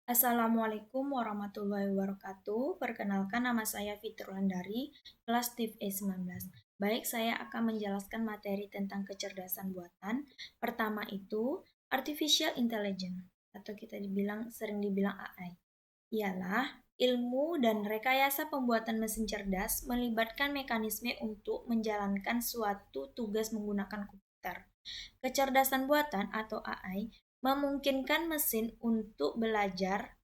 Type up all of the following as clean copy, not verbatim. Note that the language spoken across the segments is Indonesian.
Assalamualaikum warahmatullahi wabarakatuh. Perkenalkan nama saya Fitrul Handari, kelas TIF E19. Baik, saya akan menjelaskan materi tentang kecerdasan buatan. Pertama itu, Artificial Intelligence, atau sering dibilang AI. Ialah ilmu dan rekayasa pembuatan mesin cerdas melibatkan mekanisme untuk menjalankan suatu tugas menggunakan komputer. Kecerdasan buatan atau AI memungkinkan mesin untuk belajar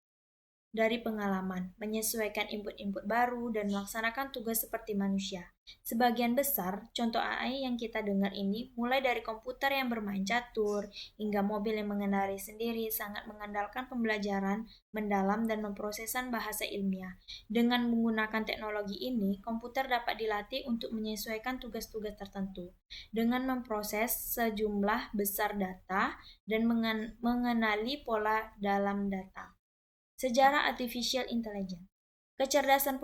dari pengalaman, menyesuaikan input-input baru, dan melaksanakan tugas seperti manusia. Sebagian besar contoh AI yang kita dengar ini, mulai dari komputer yang bermain catur, hingga mobil yang mengendarai sendiri, sangat mengandalkan pembelajaran mendalam dan memprosesan bahasa ilmiah. Dengan menggunakan teknologi ini, komputer dapat dilatih untuk menyesuaikan tugas-tugas tertentu, dengan memproses sejumlah besar data dan mengenali pola dalam data. Sejarah Artificial Intelligence. Kecerdasan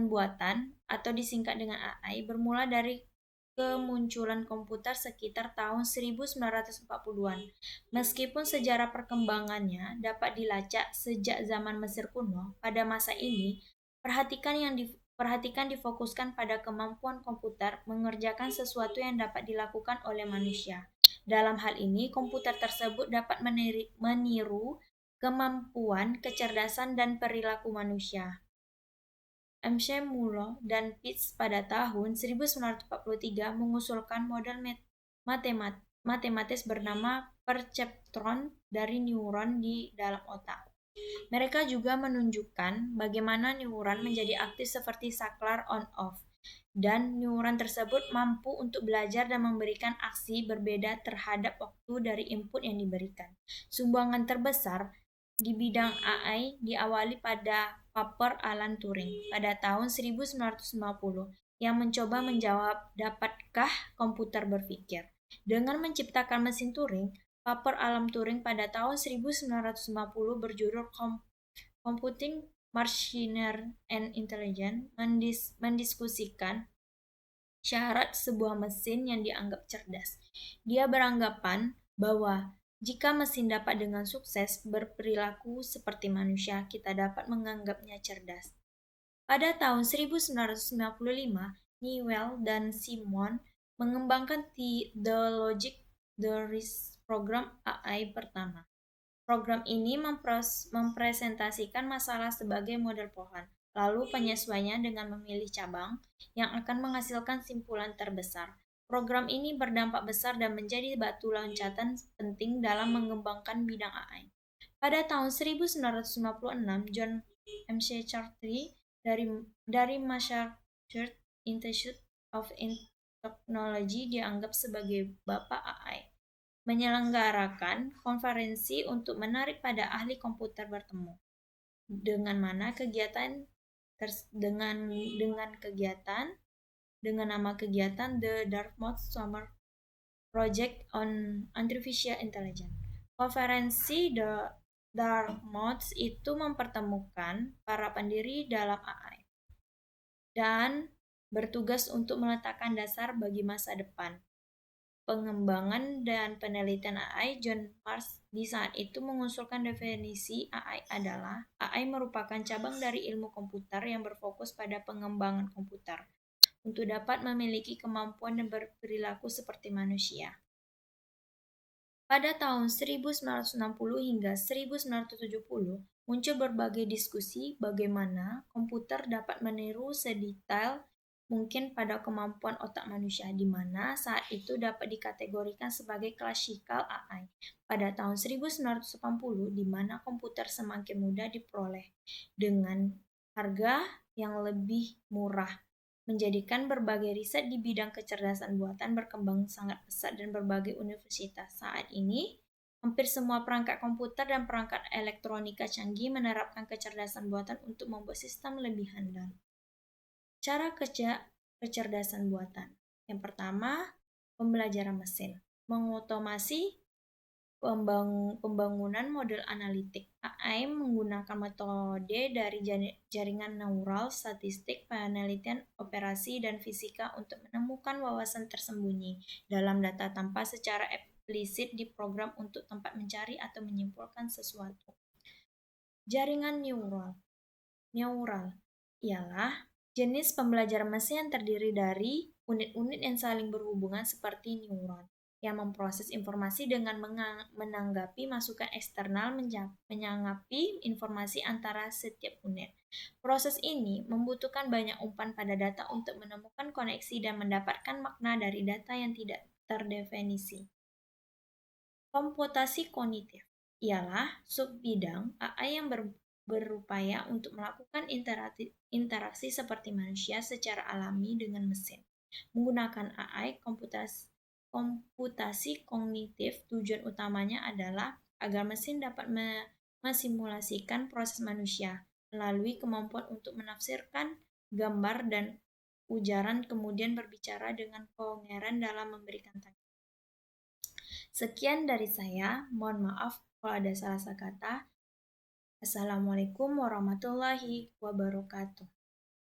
buatan atau disingkat dengan AI bermula dari kemunculan komputer sekitar tahun 1940-an. Meskipun sejarah perkembangannya dapat dilacak sejak zaman Mesir kuno, pada masa ini perhatikan difokuskan pada kemampuan komputer mengerjakan sesuatu yang dapat dilakukan oleh manusia. Dalam hal ini, komputer tersebut dapat meniru kemampuan, kecerdasan, dan perilaku manusia. M.C. Muller dan Pitts pada tahun 1943 mengusulkan model matematis bernama perceptron dari neuron di dalam otak. Mereka juga menunjukkan bagaimana neuron menjadi aktif seperti saklar on-off, dan neuron tersebut mampu untuk belajar dan memberikan aksi berbeda terhadap waktu dari input yang diberikan. Sumbangan terbesar di bidang AI diawali pada paper Alan Turing pada tahun 1950 yang mencoba menjawab dapatkah komputer berpikir. Dengan menciptakan mesin Turing, paper Alan Turing pada tahun 1950 berjudul Computing Machinery and Intelligence mendiskusikan syarat sebuah mesin yang dianggap cerdas. Dia beranggapan bahwa jika mesin dapat dengan sukses berperilaku seperti manusia, kita dapat menganggapnya cerdas. Pada tahun 1995, Newell dan Simon mengembangkan The Logic the Risk program AI pertama. Program ini mempresentasikan masalah sebagai model pohon, lalu penyesuaiannya dengan memilih cabang yang akan menghasilkan simpulan terbesar. Program ini berdampak besar dan menjadi batu loncatan penting dalam mengembangkan bidang AI. Pada tahun 1956, John McCarthy dari Massachusetts Institute of Technology dianggap sebagai bapak AI, menyelenggarakan konferensi untuk menarik pada ahli komputer bertemu, dengan nama kegiatan The Dartmouth Summer Project on Artificial Intelligence. Konferensi The Dartmouth itu mempertemukan para pendiri dalam AI dan bertugas untuk meletakkan dasar bagi masa depan pengembangan dan penelitian AI. John Mars di saat itu mengusulkan definisi AI adalah AI merupakan cabang dari ilmu komputer yang berfokus pada pengembangan komputer untuk dapat memiliki kemampuan dan berperilaku seperti manusia. Pada tahun 1960 hingga 1970, muncul berbagai diskusi bagaimana komputer dapat meniru sedetail mungkin pada kemampuan otak manusia, di mana saat itu dapat dikategorikan sebagai classical AI. Pada tahun 1980, di mana komputer semakin mudah diperoleh dengan harga yang lebih murah, menjadikan berbagai riset di bidang kecerdasan buatan berkembang sangat pesat dan berbagai universitas. Saat ini, hampir semua perangkat komputer dan perangkat elektronika canggih menerapkan kecerdasan buatan untuk membuat sistem lebih handal. Cara kerja kecerdasan buatan. Yang pertama, pembelajaran mesin. Mengotomasi pembangunan model analitik. AI menggunakan metode dari jaringan neural, statistik, penelitian operasi, dan fisika untuk menemukan wawasan tersembunyi dalam data tanpa secara eksplisit diprogram untuk tempat mencari atau menyimpulkan sesuatu. Jaringan neural ialah jenis pembelajaran mesin yang terdiri dari unit-unit yang saling berhubungan seperti neuron, yang memproses informasi dengan menanggapi masukan eksternal, menyanggapi informasi antara setiap unit. Proses ini membutuhkan banyak umpan pada data untuk menemukan koneksi dan mendapatkan makna dari data yang tidak terdefinisi. Komputasi kognitif ialah subbidang AI yang berupaya untuk melakukan interaksi seperti manusia secara alami dengan mesin. Menggunakan AI, komputasi kognitif tujuan utamanya adalah agar mesin dapat mesimulasikan proses manusia melalui kemampuan untuk menafsirkan gambar dan ujaran, kemudian berbicara dengan koheren dalam memberikan tanda. Sekian dari saya, mohon maaf kalau ada salah kata. Assalamualaikum warahmatullahi wabarakatuh.